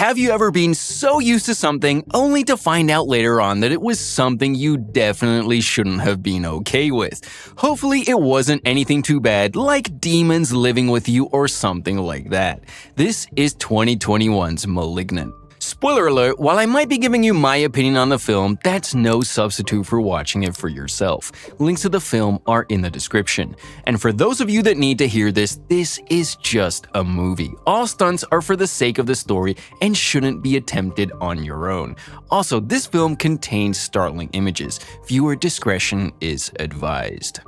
Have you ever been so used to something only to find out later on that it was something you definitely shouldn't have been okay with? Hopefully it wasn't anything too bad like demons living with you or something like that. This is 2021's Malignant. Spoiler alert, while I might be giving you my opinion on the film, that's no substitute for watching it for yourself. Links to the film are in the description. And for those of you that need to hear this, this is just a movie. All stunts are for the sake of the story and shouldn't be attempted on your own. Also, this film contains startling images. Viewer discretion is advised.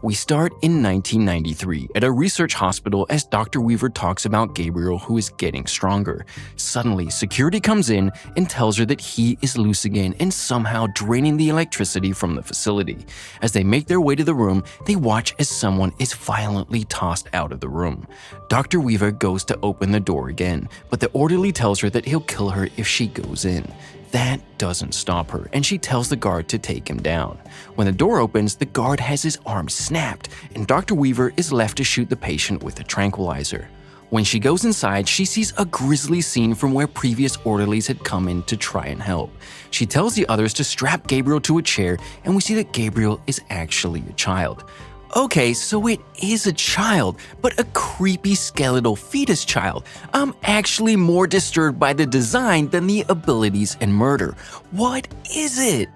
We start in 1993 at a research hospital as Dr. Weaver talks about Gabriel, who is getting stronger. Suddenly, security comes in and tells her that he is loose again and somehow draining the electricity from the facility. As they make their way to the room, they watch as someone is violently tossed out of the room. Dr. Weaver goes to open the door again, but the orderly tells her that he'll kill her if she goes in. That doesn't stop her, and she tells the guard to take him down. When the door opens, the guard has his arm snapped, and Dr. Weaver is left to shoot the patient with a tranquilizer. When she goes inside, she sees a grisly scene from where previous orderlies had come in to try and help. She tells the others to strap Gabriel to a chair, and we see that Gabriel is actually a child. Okay, so it is a child, but a creepy skeletal fetus child. I'm actually more disturbed by the design than the abilities and murder. What is it?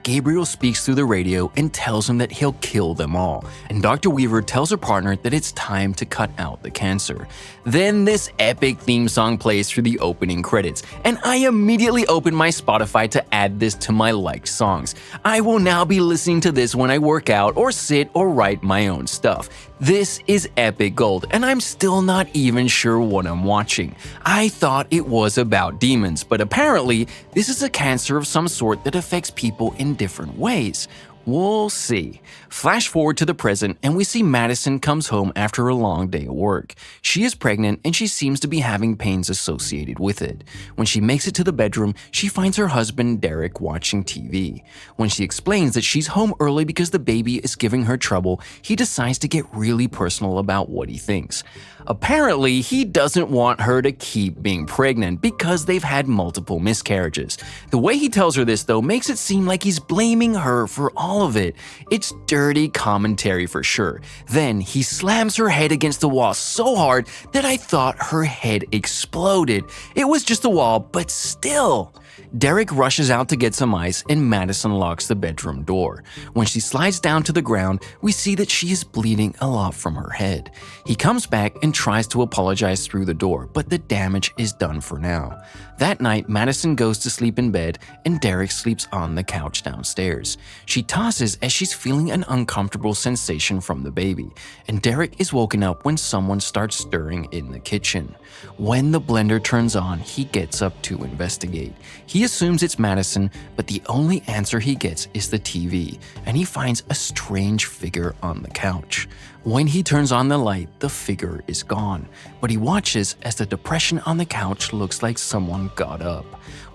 Gabriel speaks through the radio and tells him that he'll kill them all, and Dr. Weaver tells her partner that it's time to cut out the cancer. Then this epic theme song plays through the opening credits, and I immediately open my Spotify to add this to my liked songs. I will now be listening to this when I work out or sit or write my own stuff. This is epic gold, and I'm still not even sure what I'm watching. I thought it was about demons, but apparently this is a cancer of some sort that affects people in different ways. We'll see. Flash forward to the present, and we see Madison comes home after a long day of work. She is pregnant, and she seems to be having pains associated with it. When she makes it to the bedroom, she finds her husband Derek watching TV. When she explains that she's home early because the baby is giving her trouble, he decides to get really personal about what he thinks. Apparently, he doesn't want her to keep being pregnant because they've had multiple miscarriages. The way he tells her this, though, makes it seem like he's blaming her for all of it. It's dirty commentary for sure. Then he slams her head against the wall so hard that I thought her head exploded. It was just a wall, but still. Derek rushes out to get some ice, and Madison locks the bedroom door. When she slides down to the ground, we see that she is bleeding a lot from her head. He comes back and tries to apologize through the door, but the damage is done for now. That night, Madison goes to sleep in bed, and Derek sleeps on the couch downstairs. She tosses as she's feeling an uncomfortable sensation from the baby, and Derek is woken up when someone starts stirring in the kitchen. When the blender turns on, he gets up to investigate. He assumes it's Madison, but the only answer he gets is the TV, and he finds a strange figure on the couch. When he turns on the light, the figure is gone, but he watches as the depression on the couch looks like someone got up.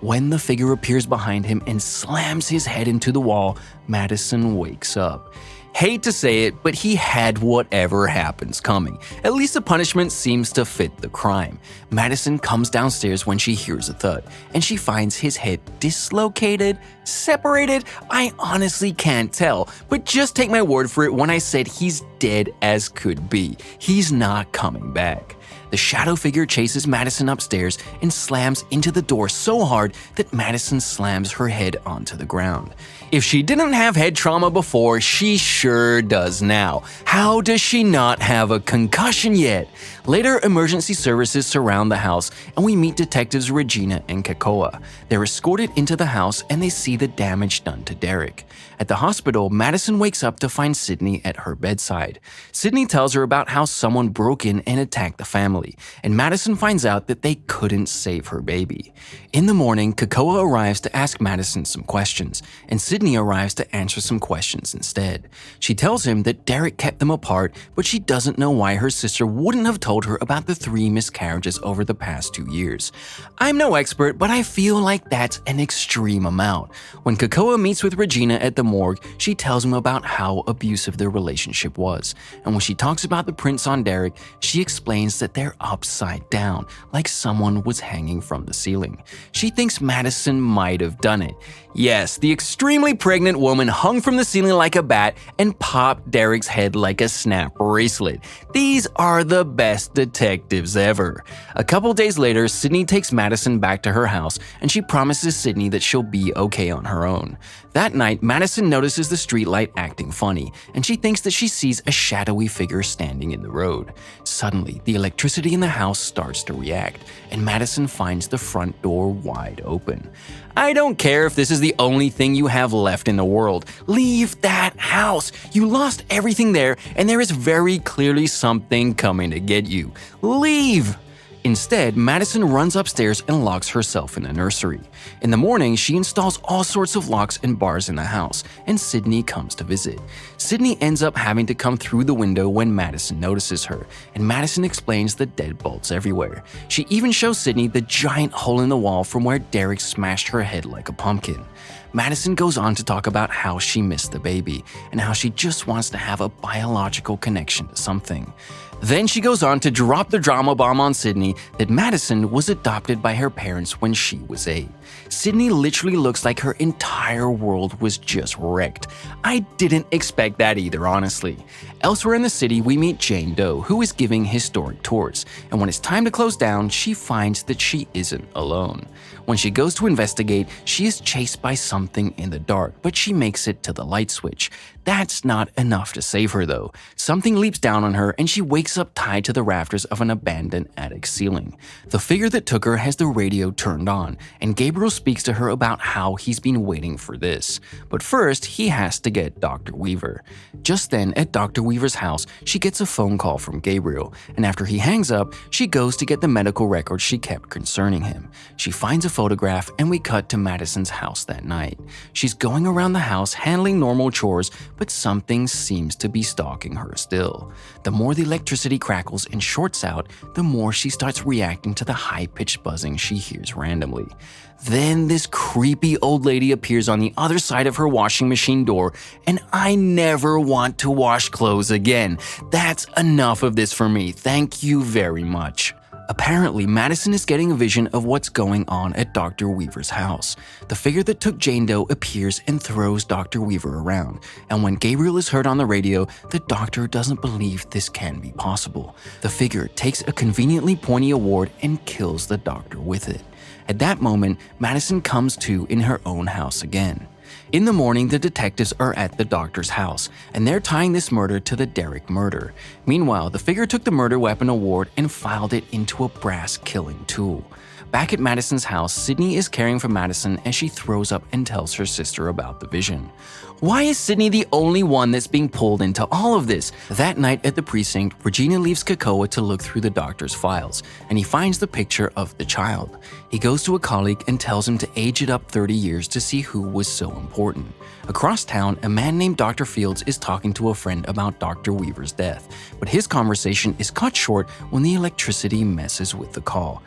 When the figure appears behind him and slams his head into the wall, Madison wakes up. Hate to say it, but he had whatever happens coming. At least the punishment seems to fit the crime. Madison comes downstairs when she hears a thud, and she finds his head dislocated, separated. I honestly can't tell, but just take my word for it when I said he's dead as could be. He's not coming back. The shadow figure chases Madison upstairs and slams into the door so hard that Madison slams her head onto the ground. If she didn't have head trauma before, she sure does now. How does she not have a concussion yet? Later, emergency services surround the house, and we meet detectives Regina and Kakoa. They're escorted into the house, and they see the damage done to Derek. At the hospital, Madison wakes up to find Sydney at her bedside. Sydney tells her about how someone broke in and attacked the family, and Madison finds out that they couldn't save her baby. In the morning, Kakoa arrives to ask Madison some questions, and Sydney arrives to answer some questions instead. She tells him that Derek kept them apart, but she doesn't know why her sister wouldn't have told her about the 3 miscarriages over the past 2 years. I'm no expert, but I feel like that's an extreme amount. When Kakoa meets with Regina at the morgue, she tells him about how abusive their relationship was. And when she talks about the prints on Derek, she explains that they're they're upside down, like someone was hanging from the ceiling. She thinks Madison might have done it. Yes, the extremely pregnant woman hung from the ceiling like a bat and popped Derek's head like a snap bracelet. These are the best detectives ever. A couple days later, Sydney takes Madison back to her house and she promises Sydney that she'll be okay on her own. That night, Madison notices the streetlight acting funny, and she thinks that she sees a shadowy figure standing in the road. Suddenly, the electricity in the house starts to react, and Madison finds the front door wide open. I don't care if this is the only thing you have left in the world. Leave that house! You lost everything there, and there is very clearly something coming to get you. Leave! Instead, Madison runs upstairs and locks herself in the nursery. In the morning, she installs all sorts of locks and bars in the house, and Sydney comes to visit. Sydney ends up having to come through the window when Madison notices her, and Madison explains the deadbolts everywhere. She even shows Sydney the giant hole in the wall from where Derek smashed her head like a pumpkin. Madison goes on to talk about how she missed the baby, and how she just wants to have a biological connection to something. Then she goes on to drop the drama bomb on Sydney that Madison was adopted by her parents when she was 8. Sydney literally looks like her entire world was just wrecked. I didn't expect that either, honestly. Elsewhere in the city, we meet Jane Doe, who is giving historic tours, and when it's time to close down, she finds that she isn't alone. When she goes to investigate, she is chased by something in the dark, but she makes it to the light switch. That's not enough to save her though. Something leaps down on her and she wakes up tied to the rafters of an abandoned attic ceiling. The figure that took her has the radio turned on, and Gabriel speaks to her about how he's been waiting for this. But first, he has to get Dr. Weaver. Just then, at Dr. Weaver's house, she gets a phone call from Gabriel, and after he hangs up, she goes to get the medical records she kept concerning him. She finds a photograph, and we cut to Madison's house that night. She's going around the house handling normal chores, but something seems to be stalking her still. The more the electricity crackles and shorts out, the more she starts reacting to the high-pitched buzzing she hears randomly. Then this creepy old lady appears on the other side of her washing machine door, and I never want to wash clothes again. That's enough of this for me. Thank you very much. Apparently, Madison is getting a vision of what's going on at Dr. Weaver's house. The figure that took Jane Doe appears and throws Dr. Weaver around, and when Gabriel is heard on the radio, the doctor doesn't believe this can be possible. The figure takes a conveniently pointy award and kills the doctor with it. At that moment, Madison comes to in her own house again. In the morning, the detectives are at the doctor's house, and they're tying this murder to the Derek murder. Meanwhile, the figure took the murder weapon award and filed it into a brass killing tool. Back at Madison's house, Sydney is caring for Madison as she throws up and tells her sister about the vision. Why is Sydney the only one that's being pulled into all of this? That night at the precinct, Regina leaves Kakoa to look through the doctor's files, and he finds the picture of the child. He goes to a colleague and tells him to age it up 30 years to see who was so important. Across town, a man named Dr. Fields is talking to a friend about Dr. Weaver's death, but his conversation is cut short when the electricity messes with the call.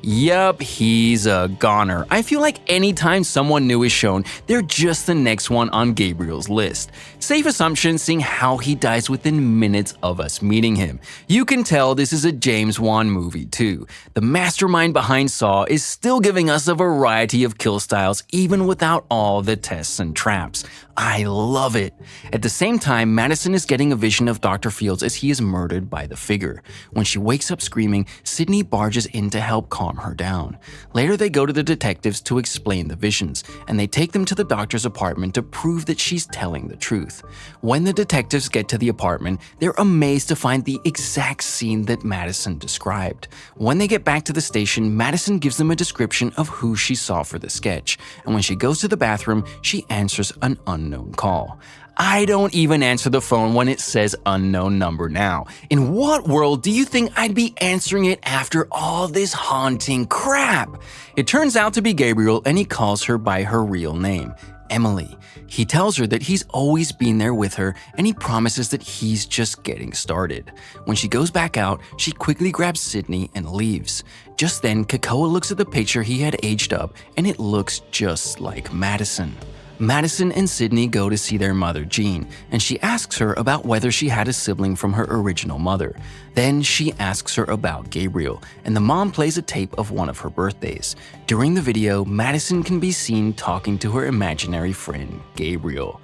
Yup, he's a goner. I feel like anytime someone new is shown, they're just the next one on Gabriel's list. Safe assumption seeing how he dies within minutes of us meeting him. You can tell this is a James Wan movie too. The mastermind behind Saw is still giving us a variety of kill styles even without all the tests and traps. I love it. At the same time, Madison is getting a vision of Dr. Fields as he is murdered by the figure. When she wakes up screaming, Sydney barges in to help calm her down. Later, they go to the detectives to explain the visions, and they take them to the doctor's apartment to prove that she's telling the truth. When the detectives get to the apartment, they're amazed to find the exact scene that Madison described. When they get back to the station, Madison gives them a description of who she saw for the sketch, and when she goes to the bathroom, she answers an unknown call. I don't even answer the phone when it says unknown number now. In what world do you think I'd be answering it after all this haunting crap? It turns out to be Gabriel, and he calls her by her real name, Emily. He tells her that he's always been there with her, and he promises that he's just getting started. When she goes back out, she quickly grabs Sydney and leaves. Just then, Kakoa looks at the picture he had aged up, and it looks just like Madison. Madison and Sydney go to see their mother, Jean, and she asks her about whether she had a sibling from her original mother. Then she asks her about Gabriel, and the mom plays a tape of one of her birthdays. During the video, Madison can be seen talking to her imaginary friend, Gabriel.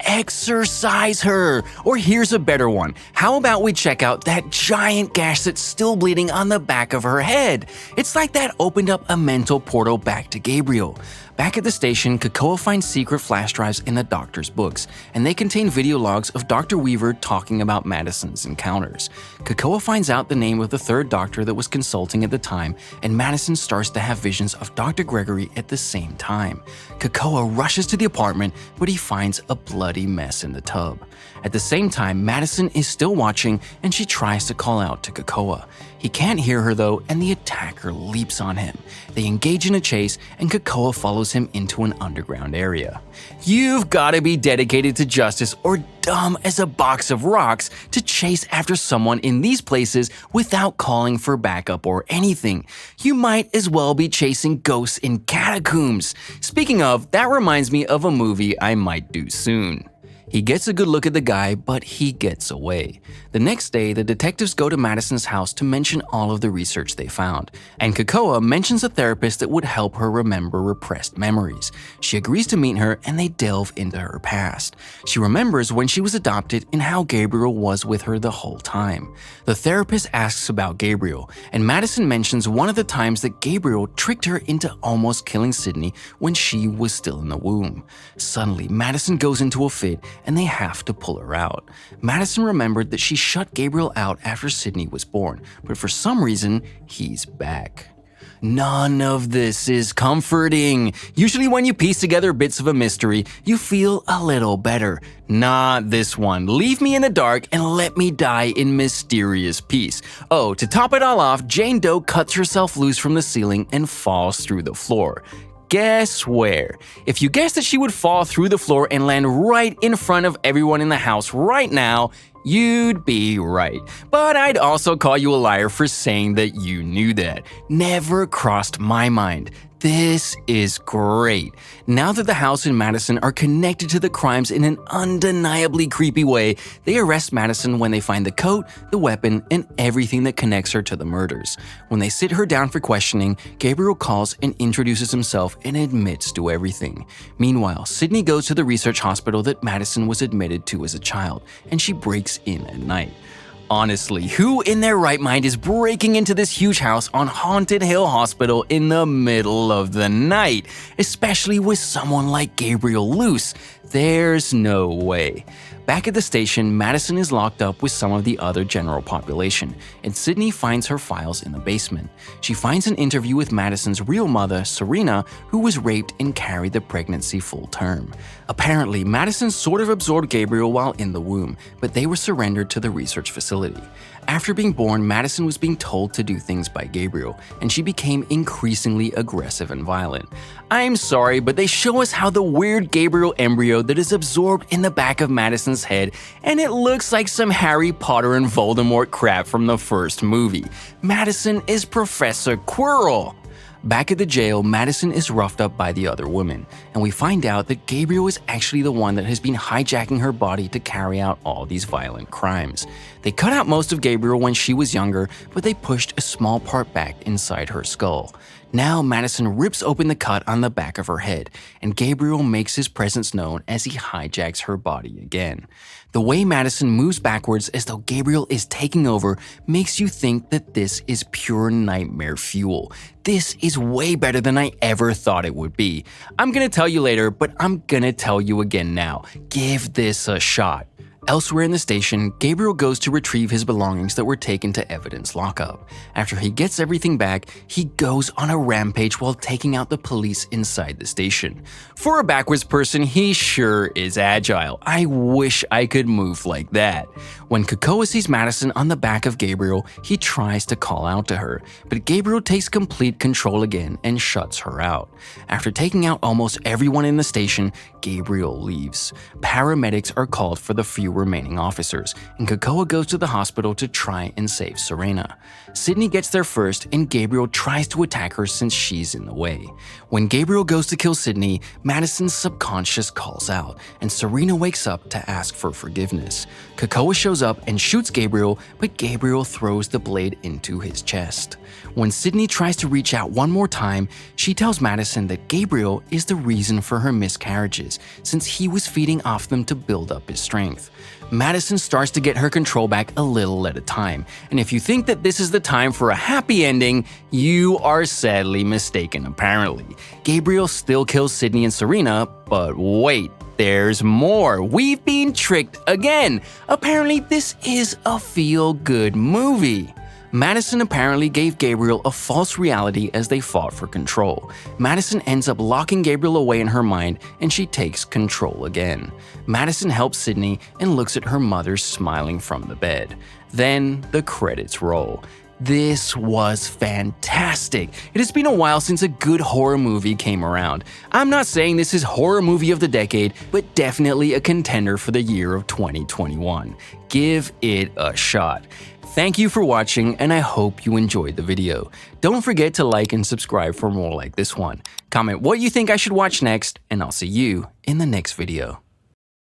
Exorcise her! Or here's a better one. How about we check out that giant gash that's still bleeding on the back of her head? It's like that opened up a mental portal back to Gabriel. Back at the station, Kakoa finds secret flash drives in the doctor's books, and they contain video logs of Dr. Weaver talking about Madison's encounters. Kakoa finds out the name of the third doctor that was consulting at the time, and Madison starts to have visions of Dr. Gregory at the same time. Kakoa rushes to the apartment, but he finds a bloody mess in the tub. At the same time, Madison is still watching, and she tries to call out to Kakoa. He can't hear her though, and the attacker leaps on him. They engage in a chase, and Kakoa follows him into an underground area. You've gotta be dedicated to justice or dumb as a box of rocks to chase after someone in these places without calling for backup or anything. You might as well be chasing ghosts in catacombs. Speaking of, that reminds me of a movie I might do soon. He gets a good look at the guy, but he gets away. The next day, the detectives go to Madison's house to mention all of the research they found, and Kakoa mentions a therapist that would help her remember repressed memories. She agrees to meet her, and they delve into her past. She remembers when she was adopted and how Gabriel was with her the whole time. The therapist asks about Gabriel, and Madison mentions one of the times that Gabriel tricked her into almost killing Sydney when she was still in the womb. Suddenly, Madison goes into a fit, and they have to pull her out. Madison remembered that she shut Gabriel out after Sydney was born, but for some reason, he's back. None of this is comforting. Usually when you piece together bits of a mystery, you feel a little better. Not this one. Leave me in the dark and let me die in mysterious peace. Oh, to top it all off, Jane Doe cuts herself loose from the ceiling and falls through the floor. Guess where? If you guessed that she would fall through the floor and land right in front of everyone in the house right now, you'd be right. But I'd also call you a liar for saying that you knew that. Never crossed my mind. This is great. Now that the house and Madison are connected to the crimes in an undeniably creepy way, they arrest Madison when they find the coat, the weapon, and everything that connects her to the murders. When they sit her down for questioning, Gabriel calls and introduces himself and admits to everything. Meanwhile, Sydney goes to the research hospital that Madison was admitted to as a child, and she breaks in at night. Honestly, who in their right mind is breaking into this huge house on Haunted Hill Hospital in the middle of the night? Especially with someone like Gabriel loose. There's no way. Back at the station, Madison is locked up with some of the other general population, and Sydney finds her files in the basement. She finds an interview with Madison's real mother, Serena, who was raped and carried the pregnancy full term. Apparently, Madison sort of absorbed Gabriel while in the womb, but they were surrendered to the research facility. After being born, Madison was being told to do things by Gabriel, and she became increasingly aggressive and violent. I'm sorry, but they show us how the weird Gabriel embryo that is absorbed in the back of Madison's head, and it looks like some Harry Potter and Voldemort crap from the first movie. Madison is Professor Quirrell. Back at the jail, Madison is roughed up by the other women, and we find out that Gabriel is actually the one that has been hijacking her body to carry out all these violent crimes. They cut out most of Gabriel when she was younger, but they pushed a small part back inside her skull. Now Madison rips open the cut on the back of her head, and Gabriel makes his presence known as he hijacks her body again. The way Madison moves backwards as though Gabriel is taking over makes you think that this is pure nightmare fuel. This is way better than I ever thought it would be. I'm gonna tell you later, but I'm gonna tell you again now. Give this a shot. Elsewhere in the station, Gabriel goes to retrieve his belongings that were taken to evidence lockup. After he gets everything back, he goes on a rampage while taking out the police inside the station. For a backwards person, he sure is agile. I wish I could move like that. When Kakoa sees Madison on the back of Gabriel, he tries to call out to her, but Gabriel takes complete control again and shuts her out. After taking out almost everyone in the station, Gabriel leaves. Paramedics are called for the few remaining officers, and Krakoa goes to the hospital to try and save Serena. Sydney gets there first, and Gabriel tries to attack her since she's in the way. When Gabriel goes to kill Sydney, Madison's subconscious calls out, and Serena wakes up to ask for forgiveness. Krakoa shows up and shoots Gabriel, but Gabriel throws the blade into his chest. When Sydney tries to reach out one more time, she tells Madison that Gabriel is the reason for her miscarriages, since he was feeding off them to build up his strength. Madison starts to get her control back a little at a time, and if you think that this is the time for a happy ending, you are sadly mistaken apparently. Gabriel still kills Sydney and Serena, but wait, there's more. We've been tricked again. Apparently this is a feel-good movie. Madison apparently gave Gabriel a false reality as they fought for control. Madison ends up locking Gabriel away in her mind, and she takes control again. Madison helps Sydney and looks at her mother smiling from the bed. Then the credits roll. This was fantastic. It has been a while since a good horror movie came around. I'm not saying this is horror movie of the decade, but definitely a contender for the year of 2021. Give it a shot. Thank you for watching, and I hope you enjoyed the video. Don't forget to like and subscribe for more like this one. Comment what you think I should watch next, and I'll see you in the next video.